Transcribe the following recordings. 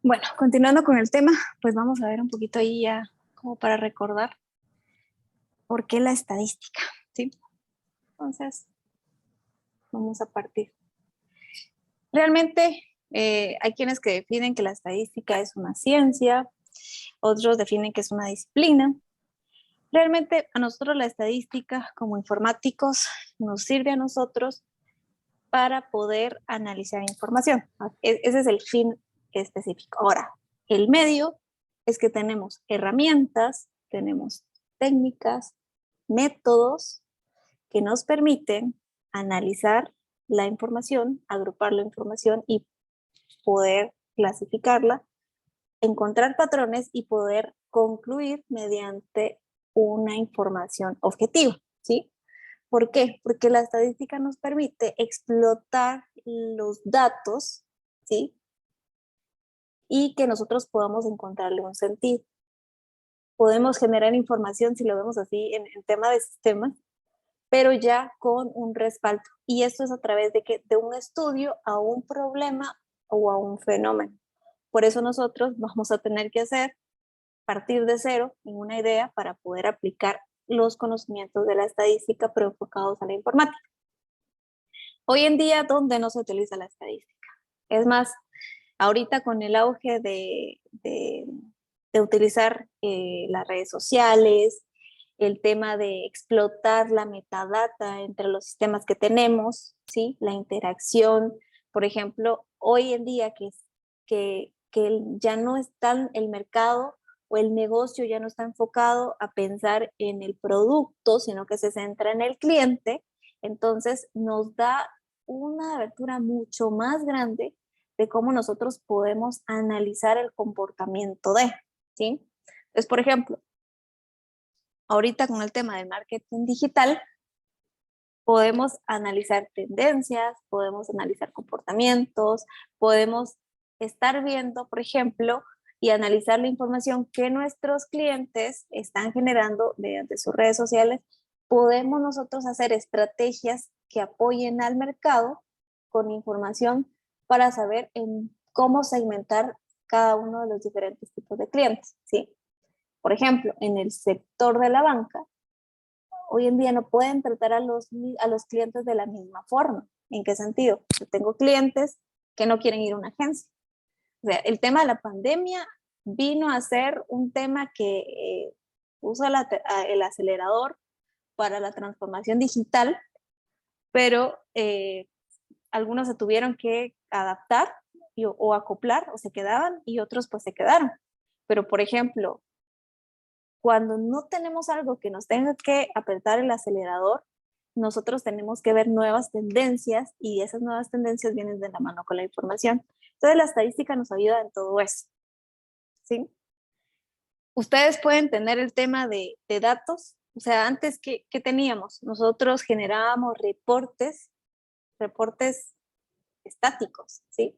Bueno, continuando con el tema, pues vamos a ver un poquito ahí ya como para recordar por qué la estadística, ¿sí? Entonces, vamos a partir. Realmente hay quienes que definen que la estadística es una ciencia, otros definen que es una disciplina. Realmente a nosotros la estadística como informáticos nos sirve a nosotros para poder analizar información. Ese es el fin específico. Ahora, el medio es que tenemos herramientas, tenemos técnicas, métodos que nos permiten analizar la información, agrupar la información y poder clasificarla, encontrar patrones y poder concluir mediante una información objetiva, ¿sí? ¿Por qué? Porque la estadística nos permite explotar los datos, ¿sí? Y que nosotros podamos encontrarle un sentido. Podemos generar información, si lo vemos así, en tema de sistemas, pero ya con un respaldo. Y esto es a través de un estudio a un problema o a un fenómeno. Por eso nosotros vamos a tener que partir de cero en una idea para poder aplicar los conocimientos de la estadística, pero enfocados a la informática. Hoy en día, ¿dónde no se utiliza la estadística? Es más, ahorita con el auge de utilizar las redes sociales, el tema de explotar la metadata entre los sistemas que tenemos, ¿sí? La interacción, por ejemplo, hoy en día que ya no está el mercado o el negocio ya no está enfocado a pensar en el producto, sino que se centra en el cliente, entonces nos da una abertura mucho más grande de cómo nosotros podemos analizar el comportamiento ¿sí? Entonces, por ejemplo, ahorita con el tema del marketing digital, podemos analizar tendencias, podemos analizar comportamientos, podemos estar viendo, por ejemplo, y analizar la información que nuestros clientes están generando mediante sus redes sociales. Podemos nosotros hacer estrategias que apoyen al mercado con información para saber en cómo segmentar cada uno de los diferentes tipos de clientes, ¿sí? Por ejemplo, en el sector de la banca, hoy en día no pueden tratar a los clientes de la misma forma. ¿En qué sentido? Yo tengo clientes que no quieren ir a una agencia. O sea, el tema de la pandemia vino a ser un tema que usa el acelerador para la transformación digital, pero algunos se tuvieron que adaptar o acoplar o se quedaban y otros pues se quedaron. Pero por ejemplo, cuando no tenemos algo que nos tenga que apretar el acelerador, nosotros tenemos que ver nuevas tendencias y esas nuevas tendencias vienen de la mano con la información. Entonces la estadística nos ayuda en todo eso, ¿sí? Ustedes pueden tener el tema de datos, o sea, antes, ¿qué teníamos? Nosotros generábamos reportes estáticos, ¿sí?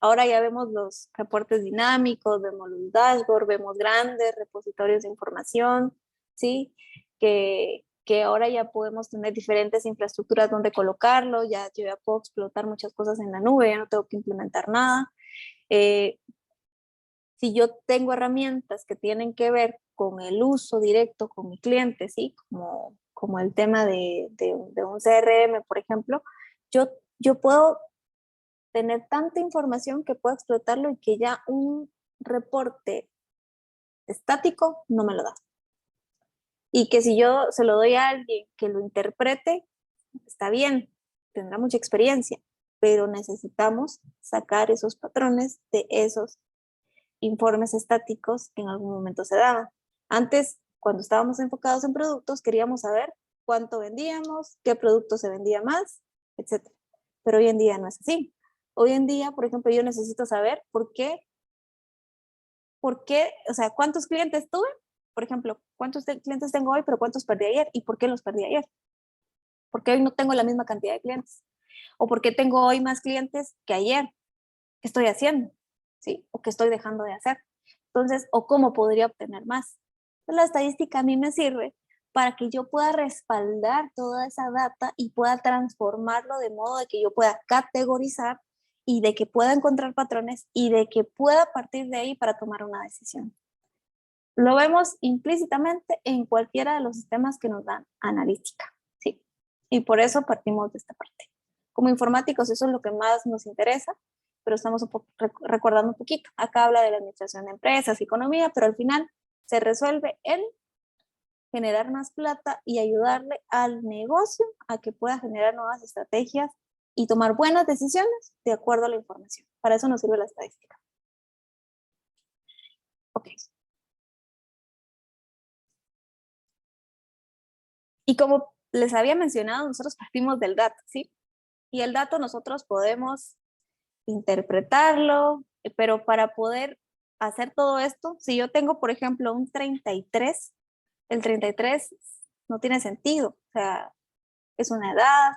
Ahora ya vemos los reportes dinámicos, vemos los dashboards, vemos grandes repositorios de información, ¿sí? Que ahora ya podemos tener diferentes infraestructuras donde colocarlo, yo ya puedo explotar muchas cosas en la nube, ya no tengo que implementar nada. Eh, si yo tengo herramientas que tienen que ver con el uso directo con mi cliente, ¿sí? Como el tema de un CRM, por ejemplo, yo puedo tener tanta información que pueda explotarlo y que ya un reporte estático no me lo da. Y que si yo se lo doy a alguien que lo interprete, está bien, tendrá mucha experiencia, pero necesitamos sacar esos patrones de esos informes estáticos que en algún momento se daban. Antes, cuando estábamos enfocados en productos, queríamos saber cuánto vendíamos, qué producto se vendía más, etcétera. Pero hoy en día no es así. Hoy en día, por ejemplo, yo necesito saber o sea, cuántos clientes tuve, por ejemplo, cuántos clientes tengo hoy, pero cuántos perdí ayer y por qué los perdí ayer. Porque hoy no tengo la misma cantidad de clientes. O por qué tengo hoy más clientes que ayer. ¿Qué estoy haciendo? ¿Sí? O qué estoy dejando de hacer. Entonces, o cómo podría obtener más. Entonces, la estadística a mí me sirve para que yo pueda respaldar toda esa data y pueda transformarlo de modo de que yo pueda categorizar y de que pueda encontrar patrones y de que pueda partir de ahí para tomar una decisión. Lo vemos implícitamente en cualquiera de los sistemas que nos dan analítica, ¿sí? Y por eso partimos de esta parte. Como informáticos eso es lo que más nos interesa, pero estamos recordando un poquito. Acá habla de la administración de empresas, economía, pero al final se resuelve en generar más plata y ayudarle al negocio a que pueda generar nuevas estrategias y tomar buenas decisiones de acuerdo a la información. Para eso nos sirve la estadística. Ok. Y como les había mencionado, nosotros partimos del dato, ¿sí? Y el dato nosotros podemos interpretarlo, pero para poder hacer todo esto, si yo tengo, por ejemplo, un 33, el 33 no tiene sentido. O sea, es una edad,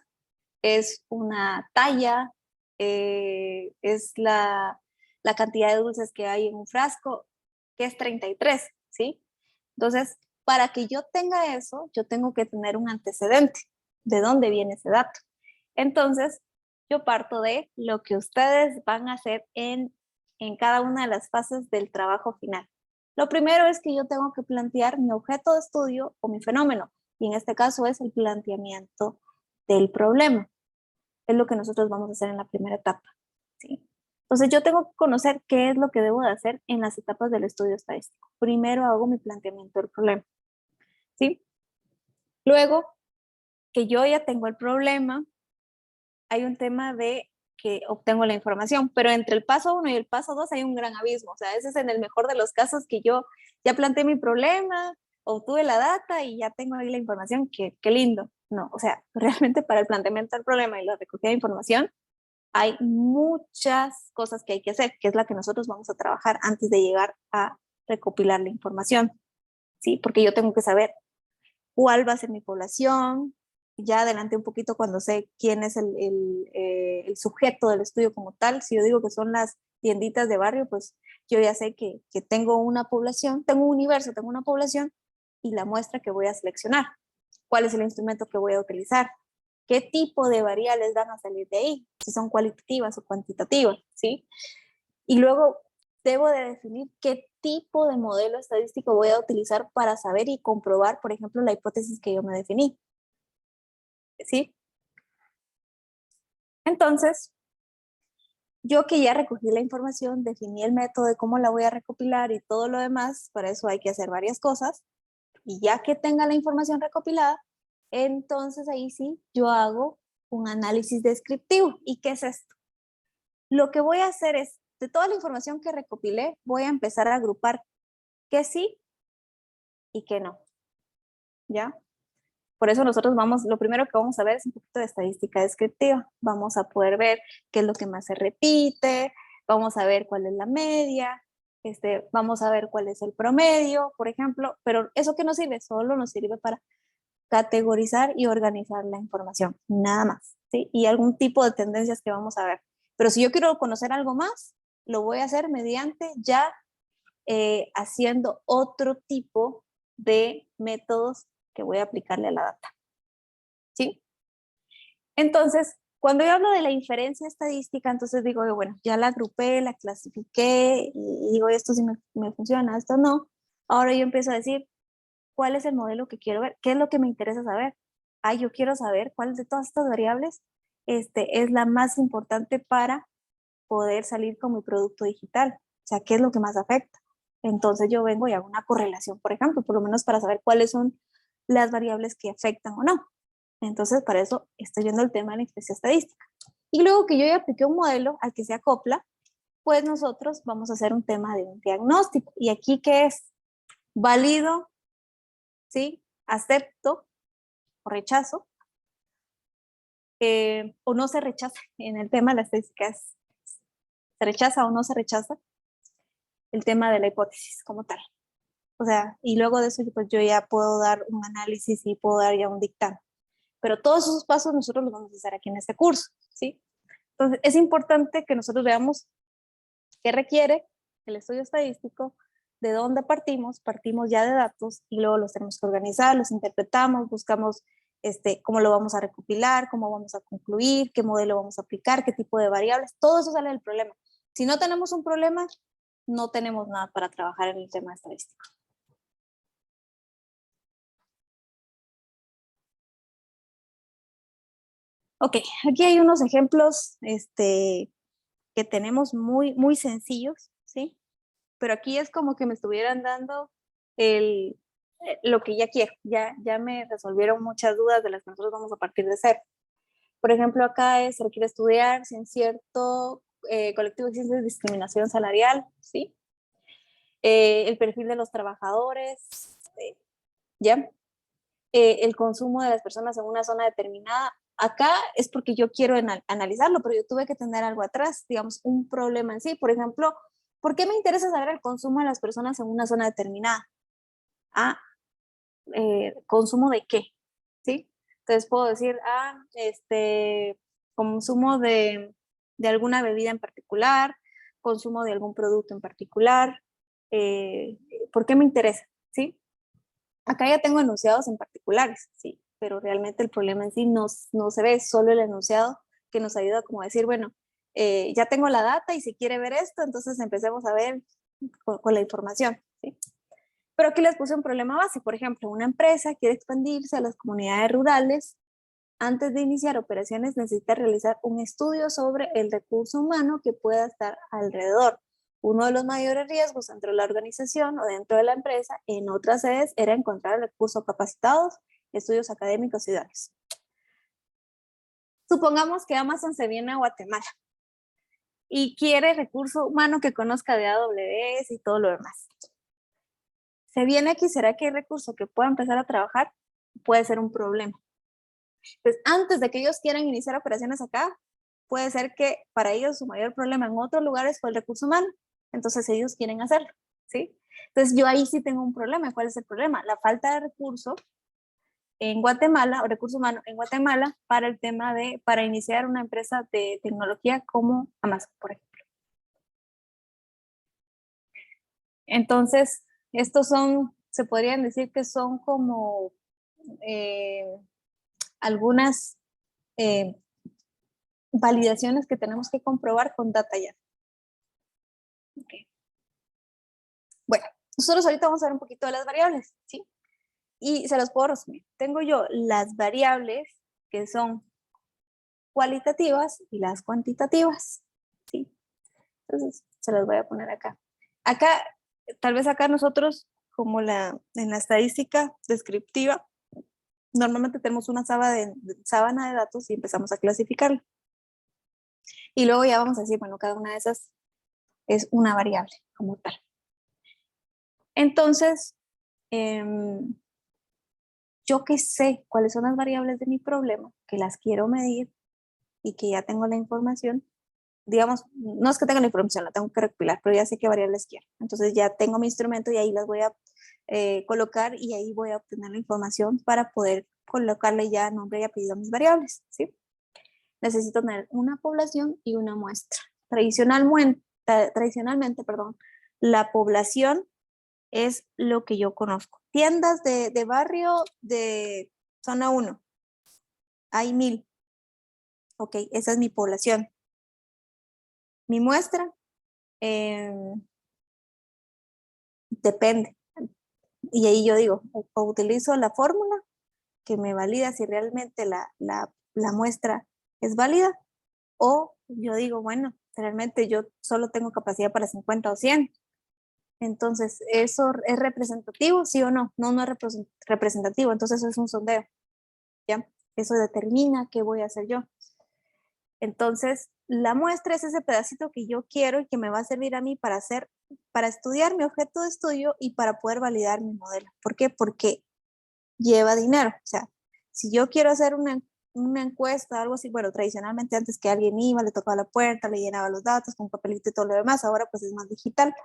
es una talla, es la cantidad de dulces que hay en un frasco, que es 33, ¿sí? Entonces, para que yo tenga eso, yo tengo que tener un antecedente. ¿De dónde viene ese dato? Entonces, yo parto de lo que ustedes van a hacer en cada una de las fases del trabajo final. Lo primero es que yo tengo que plantear mi objeto de estudio o mi fenómeno, y en este caso es el planteamiento del problema. Es lo que nosotros vamos a hacer en la primera etapa, ¿sí? Entonces yo tengo que conocer qué es lo que debo de hacer en las etapas del estudio estadístico. Primero hago mi planteamiento del problema, ¿sí? Luego que yo ya tengo el problema, hay un tema de que obtengo la información, pero entre el paso 1 y el paso 2 hay un gran abismo. O sea, ese es en el mejor de los casos que yo ya planteé mi problema, obtuve la data y ya tengo ahí la información, qué lindo. No, o sea, realmente para el planteamiento del problema y la recogida de información hay muchas cosas que hay que hacer, que es la que nosotros vamos a trabajar antes de llegar a recopilar la información, ¿sí? Porque yo tengo que saber cuál va a ser mi población, ya adelante un poquito cuando sé quién es el sujeto del estudio como tal. Si yo digo que son las tienditas de barrio, pues yo ya sé que tengo una población, tengo un universo, tengo una población y la muestra que voy a seleccionar. ¿Cuál es el instrumento que voy a utilizar? ¿Qué tipo de variables van a salir de ahí? Si son cualitativas o cuantitativas, ¿sí? Y luego debo de definir qué tipo de modelo estadístico voy a utilizar para saber y comprobar, por ejemplo, la hipótesis que yo me definí, ¿sí? Entonces, yo que ya recogí la información, definí el método de cómo la voy a recopilar y todo lo demás, para eso hay que hacer varias cosas, y ya que tenga la información recopilada, entonces ahí sí, yo hago un análisis descriptivo. ¿Y qué es esto? Lo que voy a hacer es, de toda la información que recopilé, voy a empezar a agrupar qué sí y qué no, ¿ya? Por eso nosotros lo primero que vamos a ver es un poquito de estadística descriptiva. Vamos a poder ver qué es lo que más se repite, vamos a ver cuál es la media, vamos a ver cuál es el promedio, por ejemplo, pero eso que nos sirve, solo nos sirve para categorizar y organizar la información, nada más, ¿sí? Y algún tipo de tendencias que vamos a ver. Pero si yo quiero conocer algo más, lo voy a hacer mediante ya haciendo otro tipo de métodos que voy a aplicarle a la data, ¿sí? Entonces, cuando yo hablo de la inferencia estadística, entonces digo, bueno, ya la agrupé, la clasifiqué y digo, esto sí me funciona, esto no. Ahora yo empiezo a decir, ¿cuál es el modelo que quiero ver? ¿Qué es lo que me interesa saber? Yo quiero saber cuál de todas estas variables es la más importante para poder salir con mi producto digital. O sea, ¿qué es lo que más afecta? Entonces yo vengo y hago una correlación, por ejemplo, por lo menos para saber cuáles son las variables que afectan o no. Entonces, para eso estoy viendo el tema de la inferencia estadística. Y luego que yo ya apliqué un modelo al que se acopla, pues nosotros vamos a hacer un tema de un diagnóstico. ¿Y aquí qué es? Válido, ¿sí? Acepto o rechazo, o no se rechaza. En el tema de la estadística es, ¿se rechaza o no se rechaza? El tema de la hipótesis como tal. O sea, y luego de eso pues yo ya puedo dar un análisis y puedo dar ya un dictamen. Pero todos esos pasos nosotros los vamos a hacer aquí en este curso, ¿sí? Entonces es importante que nosotros veamos qué requiere el estudio estadístico, de dónde partimos ya de datos y luego los tenemos que organizar, los interpretamos, buscamos cómo lo vamos a recopilar, cómo vamos a concluir, qué modelo vamos a aplicar, qué tipo de variables, todo eso sale del problema. Si no tenemos un problema, no tenemos nada para trabajar en el tema estadístico. Ok, aquí hay unos ejemplos que tenemos muy sencillos, ¿sí? Pero aquí es como que me estuvieran dando lo que ya quiero. Ya me resolvieron muchas dudas de las que nosotros vamos a partir de cero. Por ejemplo, acá se requiere estudiar si en cierto colectivo existe discriminación salarial, ¿sí? El perfil de los trabajadores, ¿ya? El consumo de las personas en una zona determinada. Acá es porque yo quiero analizarlo, pero yo tuve que tener algo atrás, digamos, un problema en sí. Por ejemplo, ¿por qué me interesa saber el consumo de las personas en una zona determinada? Ah, ¿consumo de qué? ¿Sí? Entonces puedo decir, consumo de alguna bebida en particular, consumo de algún producto en particular. ¿Por qué me interesa? ¿Sí? Acá ya tengo enunciados en particulares, sí, pero realmente el problema en sí no se ve, solo el enunciado que nos ayuda como a decir, bueno, ya tengo la data y si quiere ver esto, entonces empecemos a ver con la información, ¿sí? Pero aquí les puse un problema base, por ejemplo, una empresa quiere expandirse a las comunidades rurales. Antes de iniciar operaciones necesita realizar un estudio sobre el recurso humano que pueda estar alrededor. Uno de los mayores riesgos dentro de la organización o dentro de la empresa en otras sedes era encontrar recursos capacitados, estudios académicos y datos. Supongamos que Amazon se viene a Guatemala y quiere recurso humano que conozca de AWS y todo lo demás. Se viene aquí, ¿será que hay recurso que pueda empezar a trabajar? Puede ser un problema. Entonces, antes de que ellos quieran iniciar operaciones acá, puede ser que para ellos su mayor problema en otros lugares fue el recurso humano. Entonces ellos quieren hacerlo, ¿sí? Entonces yo ahí sí tengo un problema. ¿Cuál es el problema? La falta de recurso en Guatemala, o recurso humano en Guatemala, para el tema para iniciar una empresa de tecnología como Amazon, por ejemplo. Entonces, estos se podrían decir que son como eh, algunas eh, validaciones que tenemos que comprobar con data ya. Okay. Bueno, nosotros ahorita vamos a ver un poquito de las variables, ¿sí? Y se las puedo resumir. Tengo yo las variables que son cualitativas y las cuantitativas, ¿sí? Entonces, se las voy a poner acá. Acá, tal vez acá nosotros, como en la estadística descriptiva, normalmente tenemos una sábana de datos y empezamos a clasificarla. Y luego ya vamos a decir, bueno, cada una de esas es una variable como tal. Entonces, yo que sé cuáles son las variables de mi problema, que las quiero medir y que ya tengo la información, digamos, no es que tenga la información, la tengo que recopilar, pero ya sé qué variables quiero. Entonces ya tengo mi instrumento y ahí las voy a colocar y ahí voy a obtener la información para poder colocarle ya nombre y apellido a mis variables, ¿sí? Necesito tener una población y una muestra. Tradicionalmente, perdón, la población es lo que yo conozco. Tiendas de barrio de zona 1, hay 1000. Ok, esa es mi población. Mi muestra, eh, depende. Y ahí yo digo, o utilizo la fórmula que me valida si realmente la muestra es válida, o yo digo, bueno, realmente yo solo tengo capacidad para 50 o 100. Entonces, ¿eso es representativo, sí o no? No, no es representativo, entonces eso es un sondeo, ¿ya? Eso determina qué voy a hacer yo. Entonces, la muestra es ese pedacito que yo quiero y que me va a servir a mí para estudiar mi objeto de estudio y para poder validar mi modelo. ¿Por qué? Porque lleva dinero. O sea, si yo quiero hacer una encuesta, algo así, bueno, tradicionalmente antes que alguien iba, le tocaba la puerta, le llenaba los datos con papelito y todo lo demás, ahora pues es más digital,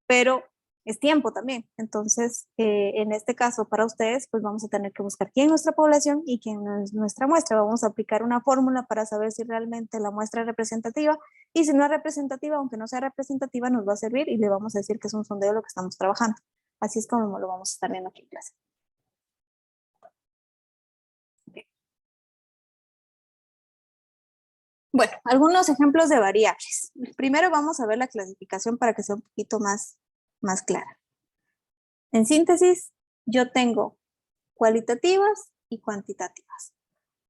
pero es tiempo también. Entonces, en este caso, para ustedes, pues vamos a tener que buscar quién es nuestra población y quién es nuestra muestra. Vamos a aplicar una fórmula para saber si realmente la muestra es representativa, y si no es representativa, aunque no sea representativa, nos va a servir y le vamos a decir que es un sondeo lo que estamos trabajando. Así es como lo vamos a estar viendo aquí en clase. Bueno, algunos ejemplos de variables. Primero vamos a ver la clasificación para que sea un poquito más clara. En síntesis, yo tengo cualitativas y cuantitativas.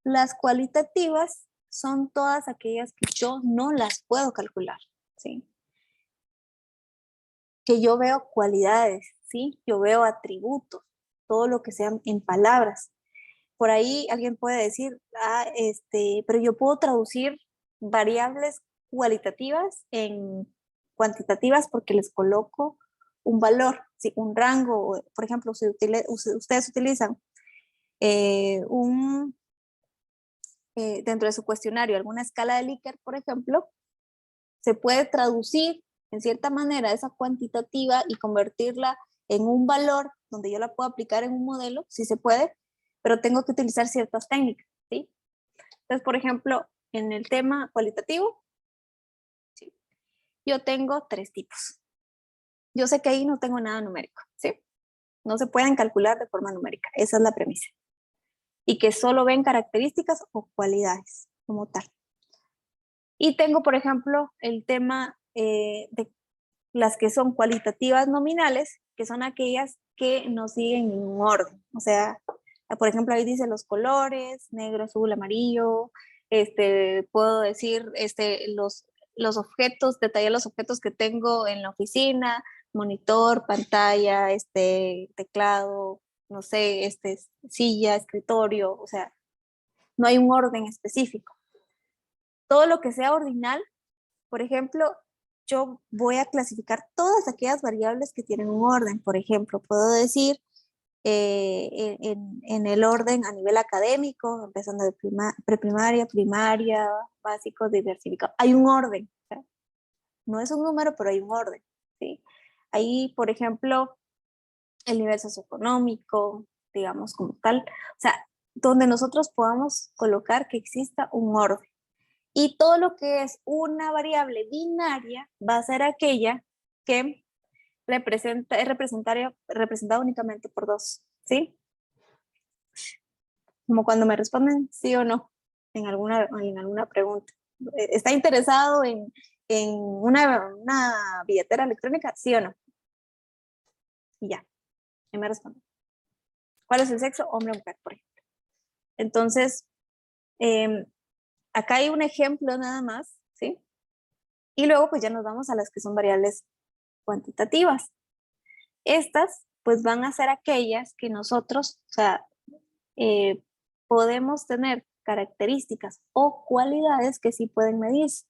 Las cualitativas son todas aquellas que yo no las puedo calcular, ¿sí? Que yo veo cualidades, ¿sí? Yo veo atributos, todo lo que sean en palabras. Por ahí alguien puede decir, pero yo puedo traducir variables cualitativas en cuantitativas porque les coloco un valor, ¿sí? Un rango. Por ejemplo, si ustedes utilizan dentro de su cuestionario alguna escala de Likert, por ejemplo, se puede traducir en cierta manera esa cuantitativa y convertirla en un valor donde yo la puedo aplicar en un modelo, si se puede, pero tengo que utilizar ciertas técnicas, ¿sí? Entonces, por ejemplo, en el tema cualitativo, ¿sí? Yo tengo 3 tipos. Yo sé que ahí no tengo nada numérico, ¿sí? No se pueden calcular de forma numérica, esa es la premisa. Y que solo ven características o cualidades como tal. Y tengo, por ejemplo, el tema de las que son cualitativas nominales, que son aquellas que no siguen ningún orden. O sea, por ejemplo, ahí dice los colores, negro, azul, amarillo. Puedo decir los objetos, detallar los objetos que tengo en la oficina, monitor, pantalla, teclado, no sé, silla, escritorio, o sea, no hay un orden específico. Todo lo que sea ordinal, por ejemplo, yo voy a clasificar todas aquellas variables que tienen un orden. Por ejemplo, puedo decir en el orden a nivel académico, empezando de preprimaria, primaria, básico, diversificado. Hay un orden. ¿Sí? No es un número, pero hay un orden. ¿Sí? Ahí, por ejemplo, el nivel socioeconómico, digamos como tal. O sea, donde nosotros podamos colocar que exista un orden. Y todo lo que es una variable binaria va a ser aquella que es representada únicamente por 2, ¿sí? Como cuando me responden sí o no en alguna pregunta. ¿Está interesado en una billetera electrónica? ¿Sí o no? Y ya, y me responden. ¿Cuál es el sexo? Hombre o mujer, por ejemplo. Entonces, acá hay un ejemplo nada más, ¿sí? Y luego pues ya nos vamos a las que son variables cuantitativas. Estas pues van a ser aquellas que nosotros, o sea, podemos tener características o cualidades que sí pueden medirse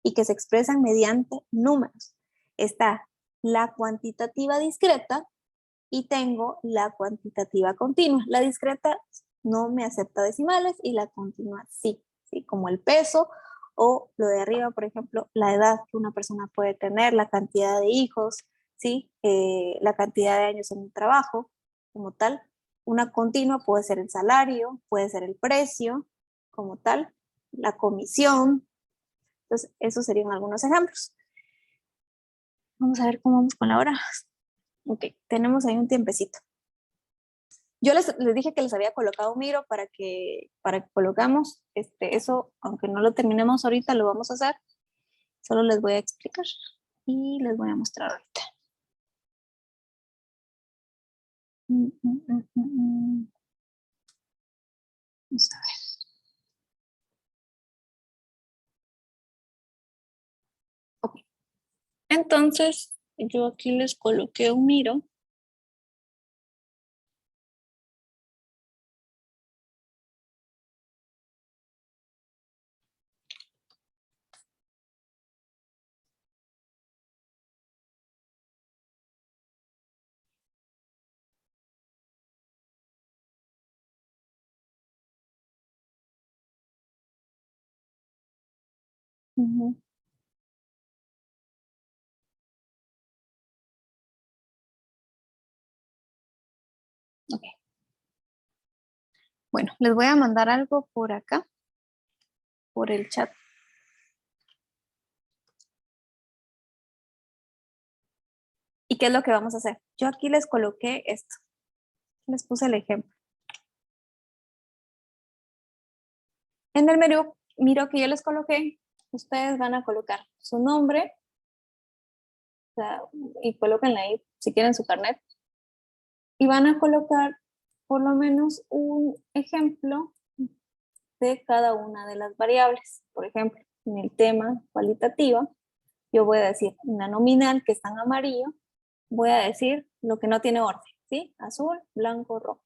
y que se expresan mediante números. Está la cuantitativa discreta y tengo la cuantitativa continua. La discreta no me acepta decimales y la continua sí, ¿sí? Como el peso o lo de arriba, por ejemplo, la edad que una persona puede tener, la cantidad de hijos, ¿sí? La cantidad de años en un trabajo como tal. Una continua puede ser el salario, puede ser el precio como tal, la comisión. Entonces, esos serían algunos ejemplos. Vamos a ver cómo vamos con la hora. Ok, tenemos ahí un tiempecito. Yo les dije que les había colocado un miro para que colocamos eso, aunque no lo terminemos ahorita, lo vamos a hacer. Solo les voy a explicar y les voy a mostrar ahorita. Vamos a ver. Ok. Entonces, yo aquí les coloqué un miro. Uh-huh. Ok. Bueno, les voy a mandar algo por acá, por el chat. ¿Y qué es lo que vamos a hacer? Yo aquí les coloqué esto. Les puse el ejemplo. En el menú miro que yo les coloqué, ustedes van a colocar su nombre, o sea, y colóquenle ahí, si quieren, su carnet, y van a colocar por lo menos un ejemplo de cada una de las variables. Por ejemplo, en el tema cualitativa, yo voy a decir una nominal que está en amarillo, voy a decir lo que no tiene orden, ¿sí? Azul, blanco, rojo.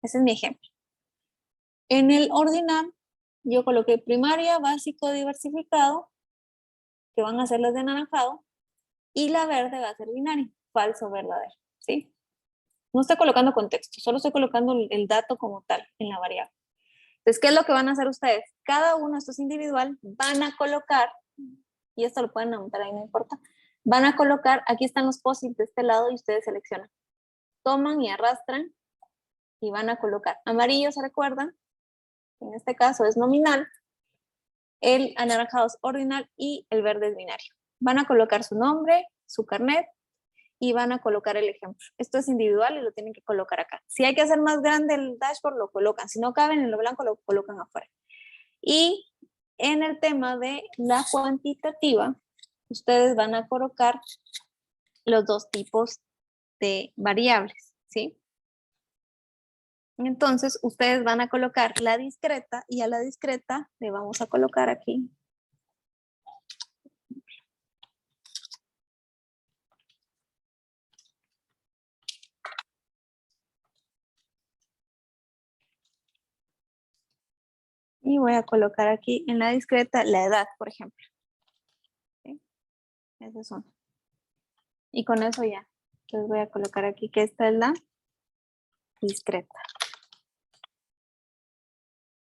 Ese es mi ejemplo. En el ordinal, yo coloqué primaria, básico, diversificado, que van a ser las de anaranjado, y la verde va a ser binaria, falso, verdadero, ¿sí? No estoy colocando contexto, solo estoy colocando el dato como tal en la variable. Entonces, ¿qué es lo que van a hacer ustedes? Cada uno, esto es individual, van a colocar, y esto lo pueden anotar ahí, no importa, van a colocar, aquí están los posits de este lado y ustedes seleccionan. Toman y arrastran y van a colocar. Amarillo, ¿se recuerdan? En este caso es nominal, el anaranjado es ordinal y el verde es binario. Van a colocar su nombre, su carnet y van a colocar el ejemplo. Esto es individual y lo tienen que colocar acá. Si hay que hacer más grande el dashboard, lo colocan. Si no caben en lo blanco, lo colocan afuera. Y en el tema de la cuantitativa, ustedes van a colocar los dos tipos de variables, ¿sí? Entonces, ustedes van a colocar la discreta y a la discreta le vamos a colocar aquí. Y voy a colocar aquí en la discreta la edad, por ejemplo. ¿Sí? Esa es una. Y con eso ya. Entonces voy a colocar aquí que esta es la discreta.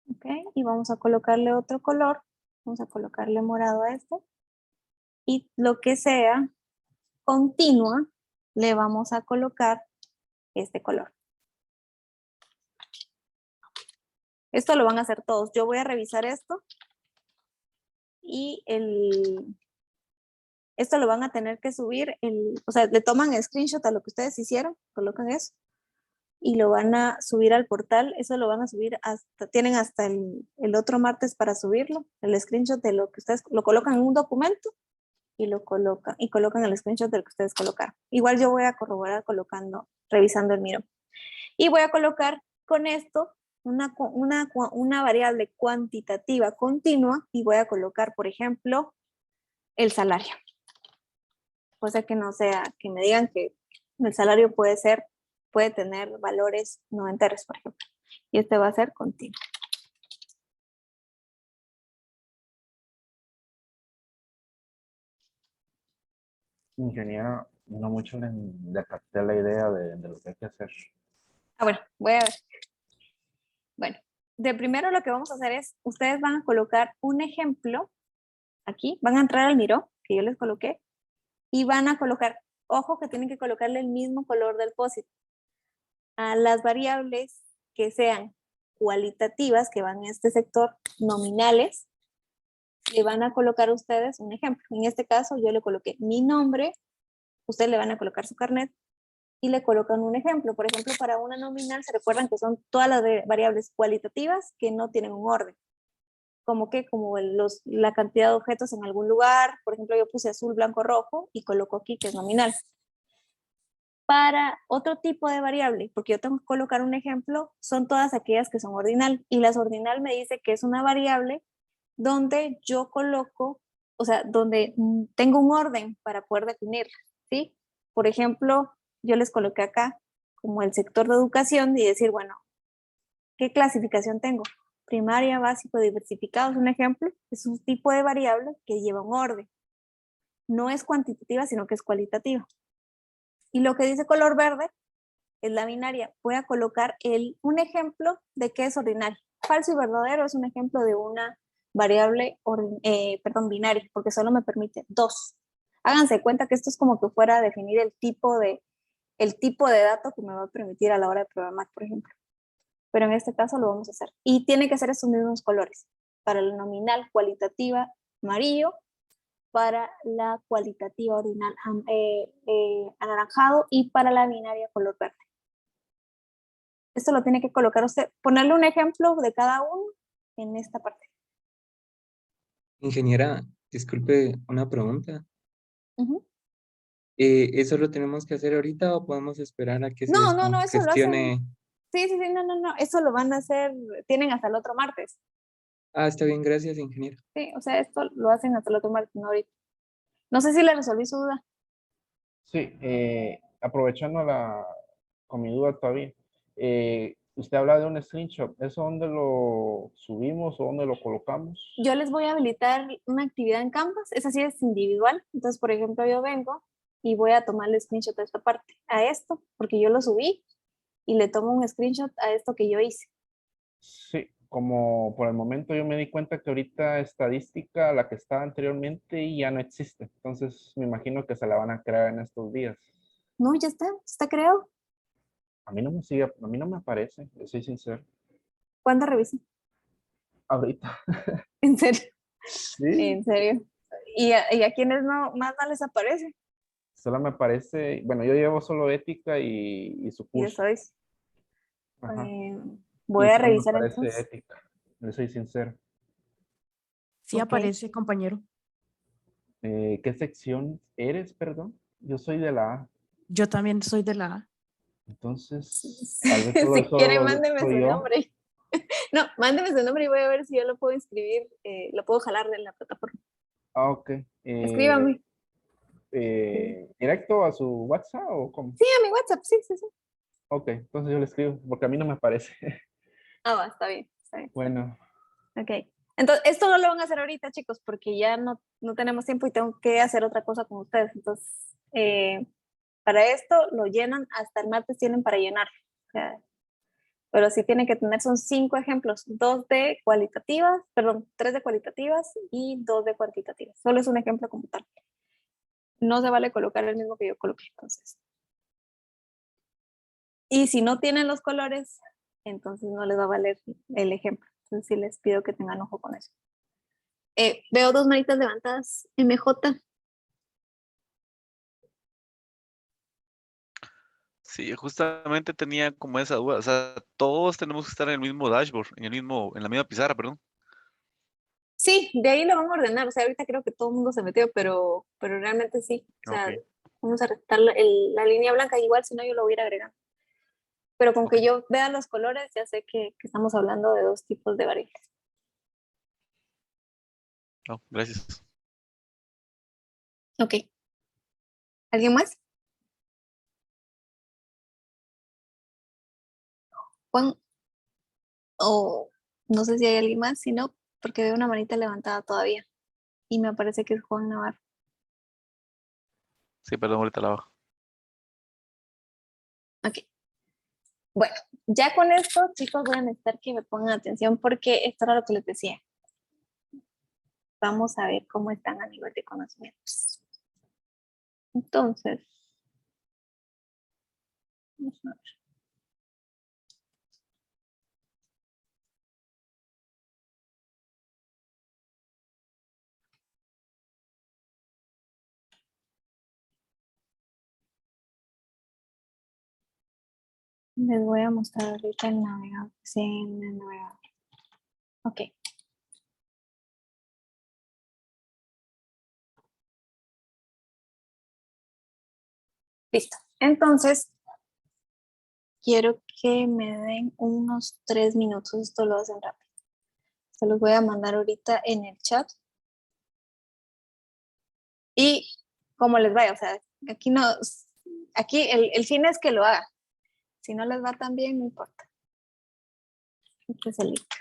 Ok, y vamos a colocarle otro color. Vamos a colocarle morado a este. Y lo que sea continua, le vamos a colocar este color. Esto lo van a hacer todos. Yo voy a revisar esto. Y esto lo van a tener que subir. O sea, le toman screenshot a lo que ustedes hicieron. Colocan eso. Y lo van a subir al portal. Eso lo van a subir hasta, tienen hasta el otro martes para subirlo. El screenshot de lo que ustedes lo colocan en un documento y lo colocan y colocan el screenshot del que ustedes colocaron. Igual yo voy a corroborar colocando, revisando el Miro. Y voy a colocar con esto una variable cuantitativa continua y voy a colocar, por ejemplo, el salario. Cosa que no sea, que me digan que el salario puede tener valores no enteros, por ejemplo. Y este va a ser continuo. Ingeniero, no mucho le capté la idea de lo que hay que hacer. Bueno, voy a ver. Bueno, de primero lo que vamos a hacer es, ustedes van a colocar un ejemplo aquí, van a entrar al Miro, que yo les coloqué, y van a colocar, ojo que tienen que colocarle el mismo color del POSIT a las variables que sean cualitativas, que van en este sector, nominales, le van a colocar a ustedes un ejemplo. En este caso yo le coloqué mi nombre, ustedes le van a colocar su carnet y le colocan un ejemplo. Por ejemplo, para una nominal se recuerdan que son todas las variables cualitativas que no tienen un orden. Como que, como la cantidad de objetos en algún lugar. Por ejemplo, yo puse azul, blanco, rojo y coloco aquí que es nominal. Para otro tipo de variable, porque yo tengo que colocar un ejemplo, son todas aquellas que son ordinal. Y las ordinal me dice que es una variable donde yo coloco, o sea, donde tengo un orden para poder definirla, ¿sí? Por ejemplo, yo les coloqué acá como el sector de educación y decir, bueno, ¿qué clasificación tengo? Primaria, básico, diversificado es un ejemplo, es un tipo de variable que lleva un orden. No es cuantitativa, sino que es cualitativa. Y lo que dice color verde es la binaria. Voy a colocar un ejemplo de qué es ordinal. Falso y verdadero es un ejemplo de una variable, binaria, porque solo me permite dos. Háganse cuenta que esto es como que fuera a definir el tipo de dato que me va a permitir a la hora de programar, por ejemplo. Pero en este caso lo vamos a hacer. Y tiene que ser estos mismos colores. Para la nominal cualitativa, amarillo. Para la cualitativa ordinal, anaranjado. Y para la binaria, color verde. Esto lo tiene que colocar usted, ponerle un ejemplo de cada uno en esta parte. Ingeniera, disculpe una pregunta. Ujú. ¿Eso lo tenemos que hacer ahorita o podemos esperar a que se No, eso lo hacen. gestione? Sí, no, eso lo van a hacer, tienen hasta el otro martes. Ah, está bien, gracias, ingeniero. Sí, o sea, esto lo hacen hasta el otro martes, no ahorita. No sé si le resolví su duda. Sí, aprovechando con mi duda todavía, usted habla de un screenshot, ¿eso dónde lo subimos o dónde lo colocamos? Yo les voy a habilitar una actividad en Canvas, esa sí es individual. Entonces, por ejemplo, yo vengo y voy a tomarle screenshot a esta parte, a esto, porque yo lo subí y le tomo un screenshot a esto que yo hice. Sí, como por el momento yo me di cuenta que ahorita estadística, la que estaba anteriormente, ya no existe. Entonces me imagino que se la van a crear en estos días. No, ya está creado. A mí no me sigue, a mí no me aparece, yo soy sincero. ¿Cuándo revisan? Ahorita. En serio, Sí, en serio. ¿Y a quienes no, más no les aparece? solo me aparece, bueno, yo llevo solo ética y su Y curso. eso es. Ajá. Voy Y a solo me revisar aparece entonces. ética, yo soy sincero. Sí Ok. aparece, compañero. ¿Qué sección eres, perdón? Yo soy de la A. Yo también soy de la A. Entonces, tal vez solo, Si quiere, solo mándeme soy su yo. nombre. No, mándeme su nombre y voy a ver si yo lo puedo inscribir, lo puedo jalar de la plataforma. Ah, ok. Escríbame. ¿Directo a su WhatsApp o cómo? Sí, a mi WhatsApp, sí. Ok, entonces yo le escribo, porque a mí no me aparece. Ah, va, está bien, está bien. Bueno, Ok. Entonces, esto no lo van a hacer ahorita, chicos, porque ya no tenemos tiempo y tengo que hacer otra cosa con ustedes. Entonces, para esto lo llenan, hasta el martes tienen para llenar. O sea, pero sí tienen que tener, son 5 ejemplos, 2 de cualitativas, perdón, 3 de cualitativas y 2 de cuantitativas. Solo es un ejemplo como tal. No se vale colocar el mismo que yo coloqué, entonces. Y si no tienen los colores, entonces no les va a valer el ejemplo. Entonces sí les pido que tengan ojo con eso. Veo 2 manitas levantadas. MJ. Sí, justamente tenía como esa duda. O sea, todos tenemos que estar en el mismo dashboard, en la misma pizarra, perdón. Sí, de ahí lo vamos a ordenar. O sea, ahorita creo que todo el mundo se metió, pero realmente sí. O Ok, sea, vamos a restar la línea blanca, igual si no yo lo voy a ir agregando. Pero con ok. que yo vea los colores, ya sé que estamos hablando de 2 tipos de variables. No, gracias. Ok. ¿Alguien más? Juan, o no sé si hay alguien más, si no, porque veo una manita levantada todavía. Y me parece que es Juan Navarro. Sí, perdón, ahorita la bajo. Ok. Bueno, ya con esto, chicos, voy a necesitar que me pongan atención porque esto era lo que les decía. Vamos a ver cómo están a nivel de conocimientos. Entonces, vamos a ver. Les voy a mostrar ahorita el navegador. Sí, en el navegador. Ok. Listo. Entonces, quiero que me den unos 3 minutos. Esto lo hacen rápido. Se los voy a mandar ahorita en el chat. Y como les vaya, o sea, aquí no, aquí el fin es que lo hagan. Si no les va tan bien, no importa. Este es el link.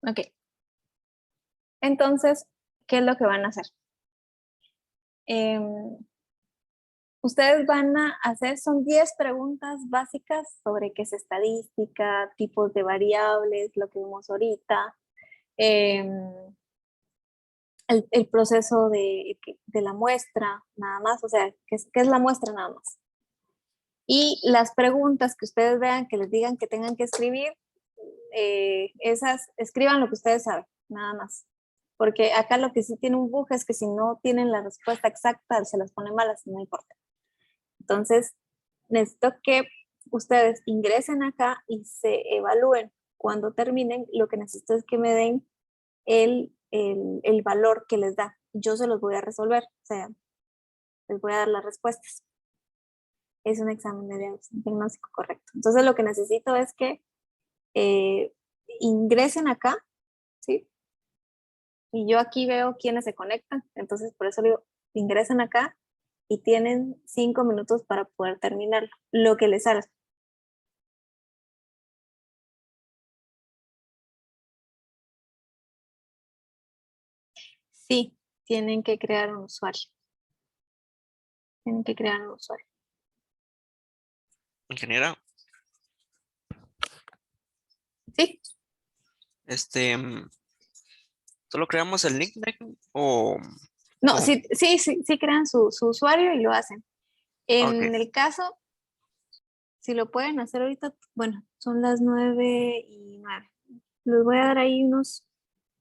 Ok. Entonces, ¿qué es lo que van a hacer? Ustedes van a hacer, son 10 preguntas básicas sobre qué es estadística, tipos de variables, lo que vimos ahorita, em, el proceso de la muestra, nada más, o sea, ¿qué es la muestra nada más? Y las preguntas que ustedes vean, que les digan que tengan que escribir, esas, escriban lo que ustedes saben, nada más. Porque acá lo que sí tiene un bug es que si no tienen la respuesta exacta, se las pone malas, no importa. Entonces, necesito que ustedes ingresen acá y se evalúen. Cuando terminen, lo que necesito es que me den el valor que les da. Yo se los voy a resolver, o sea, les voy a dar las respuestas. Es un examen de diagnóstico correcto. Entonces lo que necesito es que ingresen acá, ¿sí? Y yo aquí veo quiénes se conectan, entonces por eso digo, ingresen acá y tienen 5 minutos para poder terminar lo que les salga. Sí, tienen que crear un usuario. Tienen que crear un usuario. Ingeniera, Sí, ¿solo creamos el nickname o...? no, ¿Cómo? sí crean su usuario y lo hacen. Ok, En el caso, si lo pueden hacer ahorita, bueno, son las 9:09. Les voy a dar ahí unos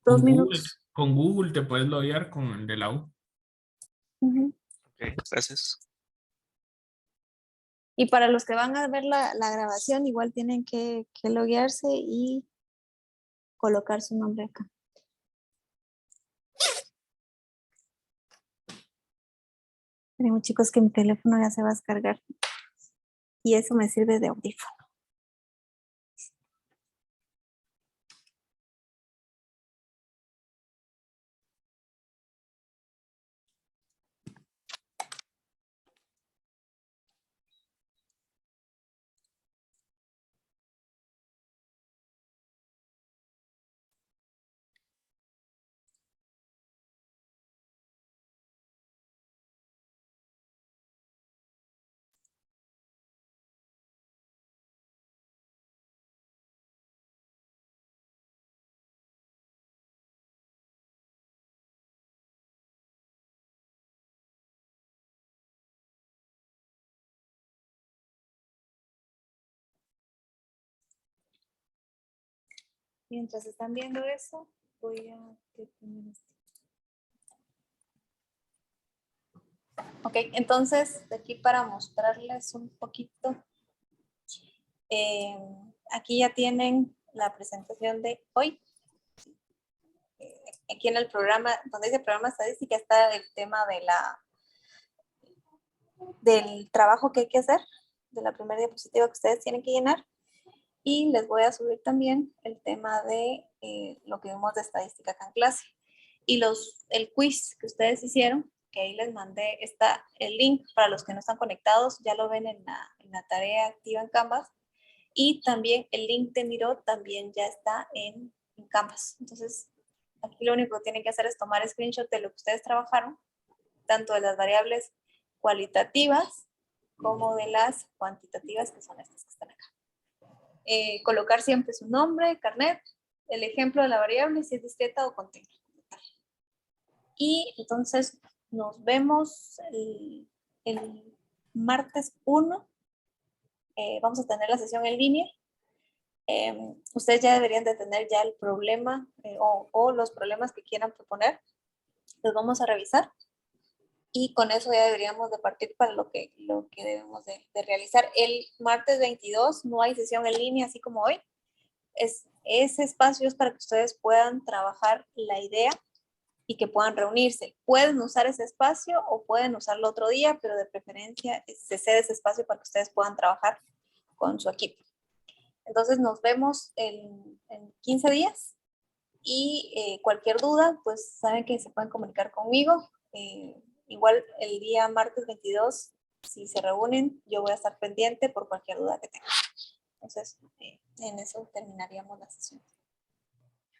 2 minutos. Con Google te puedes loguear con el de la U. Ujú. ok, gracias. Y para los que van a ver la grabación, igual tienen que loguearse y colocar su nombre acá. Tenemos chicos que mi teléfono ya se va a descargar y eso me sirve de audífono. Mientras están viendo eso, voy a detener esto. Ok, entonces, de aquí para mostrarles un poquito, aquí ya tienen la presentación de hoy. Aquí en el programa, donde dice programa estadística, está el tema del trabajo que hay que hacer, de la primera diapositiva que ustedes tienen que llenar. Y les voy a subir también el tema de lo que vimos de estadística acá en clase. Y el quiz que ustedes hicieron, que ahí les mandé, está el link para los que no están conectados, ya lo ven en la tarea activa en Canvas. Y también el link de Miro también ya está en Canvas. Entonces, aquí lo único que tienen que hacer es tomar screenshot de lo que ustedes trabajaron, tanto de las variables cualitativas como de las cuantitativas, que son estas que están acá. Colocar siempre su nombre, carnet, el ejemplo de la variable, si es discreta o continua. Y entonces nos vemos el martes 1. Vamos a tener la sesión en línea. Ustedes ya deberían de tener ya el problema o los problemas que quieran proponer. Los vamos a revisar. Y con eso ya deberíamos de partir para lo que debemos de realizar. El martes 22 no hay sesión en línea, así como hoy. Ese espacio es para que ustedes puedan trabajar la idea y que puedan reunirse. Pueden usar ese espacio o pueden usarlo otro día, pero de preferencia se cede ese espacio para que ustedes puedan trabajar con su equipo. Entonces nos vemos en 15 días y cualquier duda, pues saben que se pueden comunicar conmigo. Igual el día martes 22, si se reúnen, yo voy a estar pendiente por cualquier duda que tengan. Entonces, en eso terminaríamos la sesión.